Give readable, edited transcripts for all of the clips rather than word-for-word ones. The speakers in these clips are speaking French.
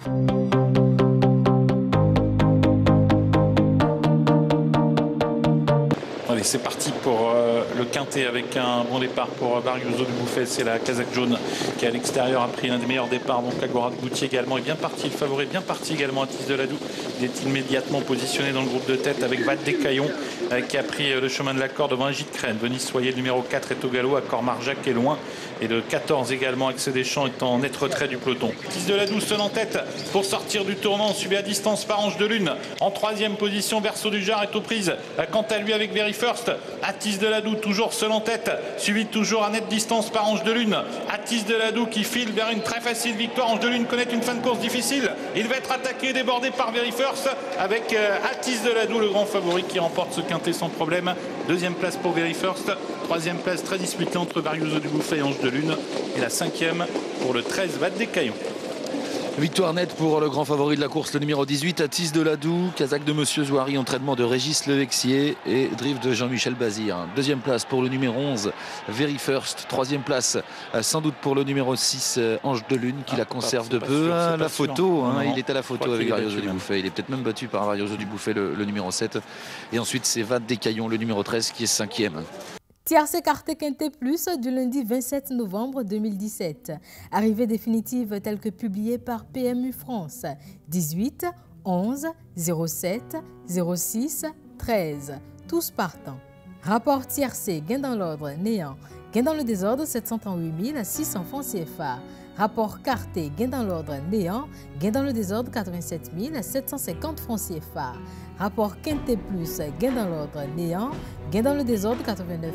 Allez, c'est parti pour le quintet avec un bon départ pour Barriuso du Bouffet. C'est la casaque jaune qui à l'extérieur a pris l'un des meilleurs départs. Donc Agora de Goutier également est bien parti. Le favori bien parti également à Tis de Ladoux. Il est immédiatement positionné dans le groupe de tête avec Vat des Caillons qui a pris le chemin de la corde devant Agite Crène. Venise Soyer, le numéro 4 est au galop. Accord Marjac est loin. Et le 14 également, Accès des Champs est en net retrait du peloton. Tis de Ladoux seul en tête pour sortir du tournant. Suivi à distance par Ange de Lune. En troisième position, Berceau du Jard est aux prises. Quant à lui avec Very First. Atis de Ladoux toujours seul en tête, suivi toujours à nette distance par Ange de Lune. Atis de Ladoux qui file vers une très facile victoire. Ange de Lune connaît une fin de course difficile. Il va être attaqué et débordé par Very First avec Atis de Ladoux, le grand favori qui remporte ce quintet sans problème. Deuxième place pour Very First. Troisième place très disputée entre Barriuso du Bouffet et Ange de Lune. Et la cinquième pour le 13, Vat des Caillons. Victoire nette pour le grand favori de la course, le numéro 18, Atis de Ladoux, casaque de Monsieur Zouari, entraînement de Régis Levexier et drift de Jean-Michel Bazir. Deuxième place pour le numéro 11, Very First. Troisième place, sans doute pour le numéro 6, Ange de Lune, qui la conserve de peu. La photo, il est à la photo avec Barriuso du Bouffet. Il est peut-être même battu par Barriuso du Bouffet, le numéro 7. Et ensuite, c'est Vat des Caillons, le numéro 13, qui est cinquième. Tiercé Quartet Quintet Plus du lundi 27 novembre 2017. Arrivée définitive telle que publiée par PMU France. 18, 11, 07, 06, 13. Tous partants. Rapport tiercé, gain dans l'ordre, néant. Gain dans le désordre, 738 600 francs CFA. Rapport carté, gain dans l'ordre, néant. Gain dans le désordre, 87 750 francs CFA. Rapport Quintet Plus, gain dans l'ordre, néant. Gain dans le désordre, 89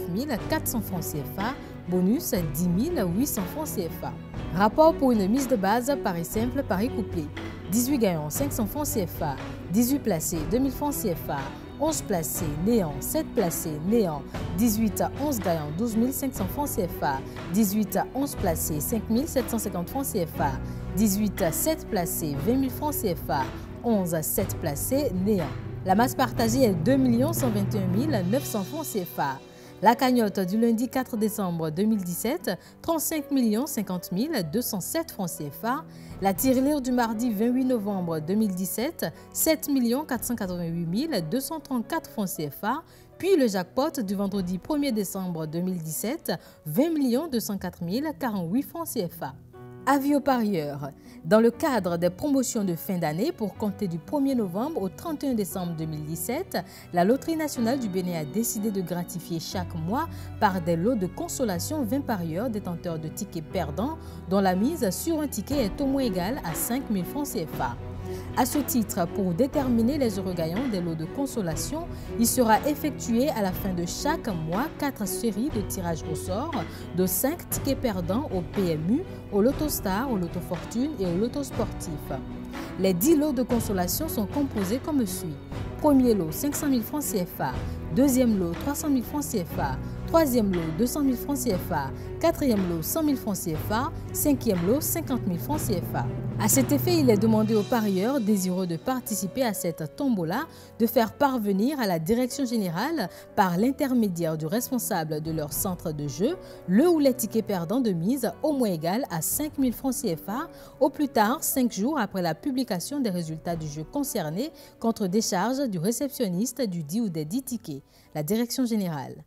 400 francs CFA. Bonus, 10 800 francs CFA. Rapport pour une mise de base, pari simple, pari couplé. 18 gagnants, 500 francs CFA. 18 placés, 2000 francs CFA. 11 placés, néant. 7 placés, néant. 18 à 11 gagnants, 12 500 francs CFA. 18 à 11 placés, 5 750 francs CFA. 18 à 7 placés, 20 000 francs CFA. 11 à 7 placés, néant. La masse partagée est 2 121 900 francs CFA. La cagnotte du lundi 4 décembre 2017, 35 50 207 francs CFA. La tirelire du mardi 28 novembre 2017, 7 488 234 francs CFA. Puis le jackpot du vendredi 1er décembre 2017, 20 204 048 francs CFA. Avis aux parieurs. Dans le cadre des promotions de fin d'année pour compter du 1er novembre au 31 décembre 2017, la Loterie nationale du Bénin a décidé de gratifier chaque mois par des lots de consolation 20 parieurs détenteurs de tickets perdants dont la mise sur un ticket est au moins égale à 5 000 francs CFA. À ce titre, pour déterminer les heureux gagnants des lots de consolation, il sera effectué à la fin de chaque mois 4 séries de tirage au sort de 5 tickets perdants au PMU, au Loto Star, au Loto Fortune et au Loto Sportif. Les 10 lots de consolation sont composés comme suit. Premier lot, 500 000 francs CFA. Deuxième lot, 300 000 francs CFA. Troisième lot, 200 000 francs CFA. Quatrième lot, 100 000 francs CFA. Cinquième lot, 50 000 francs CFA. À cet effet, il est demandé aux parieurs désireux de participer à cette tombola de faire parvenir à la direction générale, par l'intermédiaire du responsable de leur centre de jeu, le ou les tickets perdants de mise au moins égal à 5 000 francs CFA, au plus tard 5 jours après la publication des résultats du jeu concerné, contre décharge du réceptionniste du dit ou des 10 tickets. La direction générale.